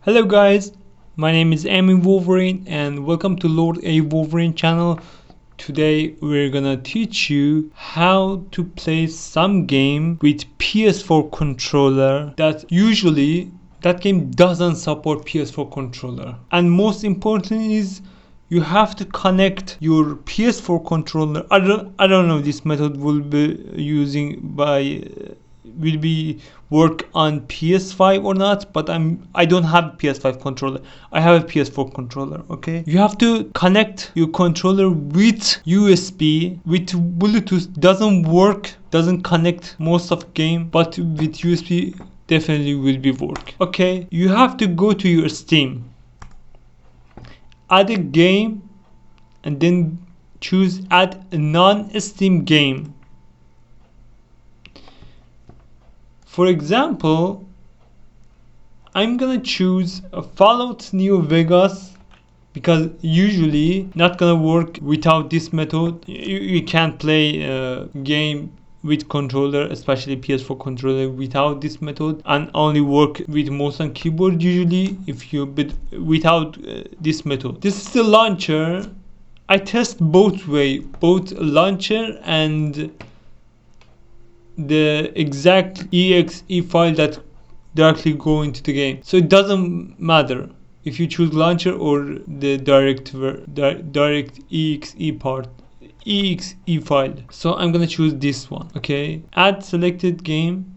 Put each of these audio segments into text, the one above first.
Hello guys, my name is A.Wolverine and welcome to Lord A.Wolverine channel. Today we're gonna teach you how to play some game with PS4 controller that usually that game doesn't support PS4 controller. And most importantly is you have to connect your PS4 controller. I don't know this method will be work on PS5 or not, but I don't have PS5 controller. I have a PS4 controller. Okay, you have to connect your controller with USB. With Bluetooth doesn't connect most of game, but with USB definitely will be work. Okay, you have to go to your Steam, add a game, and then choose add a non-Steam game. For example, I'm gonna choose a Fallout New Vegas because usually not gonna work without this method. You can't play a game with controller, especially PS4 controller, without this method, and only work with mouse and keyboard usually without this method. This is the launcher. I test both launcher and the exact exe file that directly go into the game, so it doesn't matter if you choose launcher or the direct exe file. So I'm gonna choose this one. Okay, add selected game,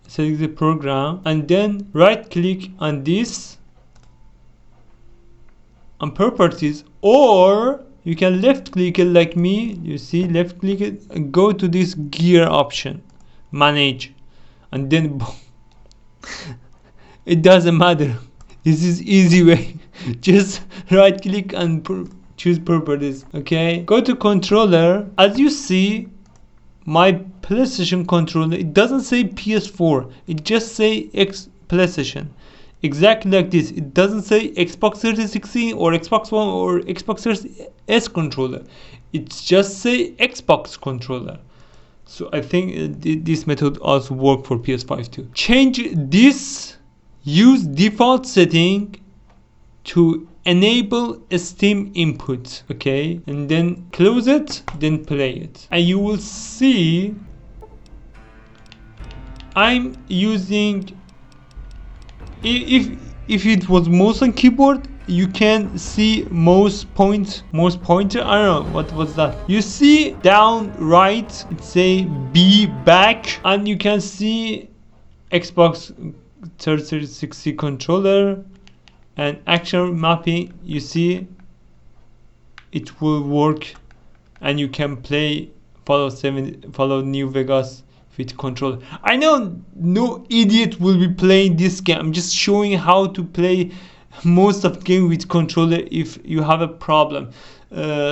select the program, and then right click on this on properties, or you can left click it like me. You see, left click it and go to this gear option, manage, and then it doesn't matter. This is easy way. Just right click and choose properties. Okay, go to controller. As you see, my PlayStation controller, it doesn't say PS4, it just say PlayStation. Exactly like this. It doesn't say Xbox 360 or Xbox One or Xbox Series S controller. It's just say Xbox controller. So I think this method also work for PS5 too. Change this. Use default setting to enable a Steam input. Okay, and then close it, then play it, and you will see I'm using. If it was mouse and keyboard, you can see mouse pointer. I don't know what was that. You see down right it say be back, and you can see Xbox 360 controller and action mapping. You see it will work, and you can play Fallout New Vegas with controller. I know no idiot will be playing this game. I'm just showing how to play most of the game with controller if you have a problem.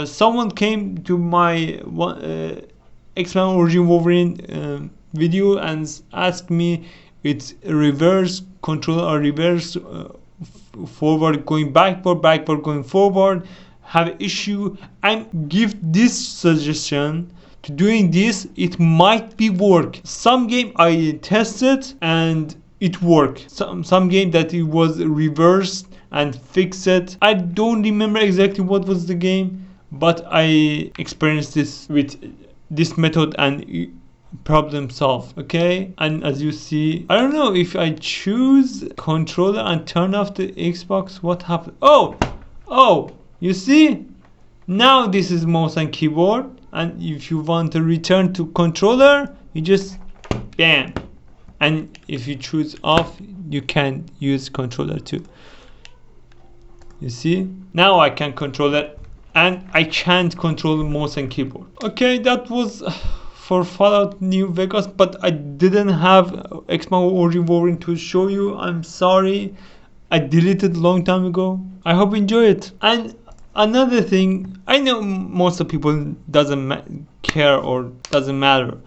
Someone came to my X-Men Origin Wolverine video and asked me it's reverse controller or reverse forward going backward going forward, have issue. I give this suggestion to doing this. It might be work. Some game I tested and it worked. Some game that it was reversed and fixed it. I don't remember exactly what was the game, but I experienced this with this method and problem solved. Okay, and as you see, I don't know if I choose controller and turn off the Xbox, what happened? Oh, you see, now this is mouse and keyboard. And if you want to return to controller, you just bam. And if you choose off, you can use controller too. You see, now I can control it, and I can't control mouse and keyboard. Okay, that was for Fallout New Vegas, but I didn't have X-Men Origin Wolverine to show you. I'm sorry, I deleted a long time ago. I hope you enjoy it. And another thing, I know most of people doesn't care or doesn't matter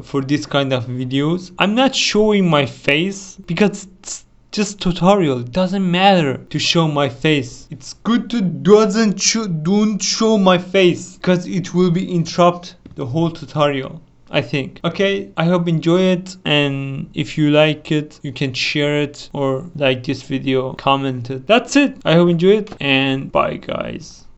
for this kind of videos. I'm not showing my face because it's just tutorial. It doesn't matter to show my face. It's good to don't show my face because it will be interrupt the whole tutorial. I think. Okay, I hope you enjoy it, and if you like it, you can share it or like this video, comment it. That's it. I hope you enjoy it, and bye guys.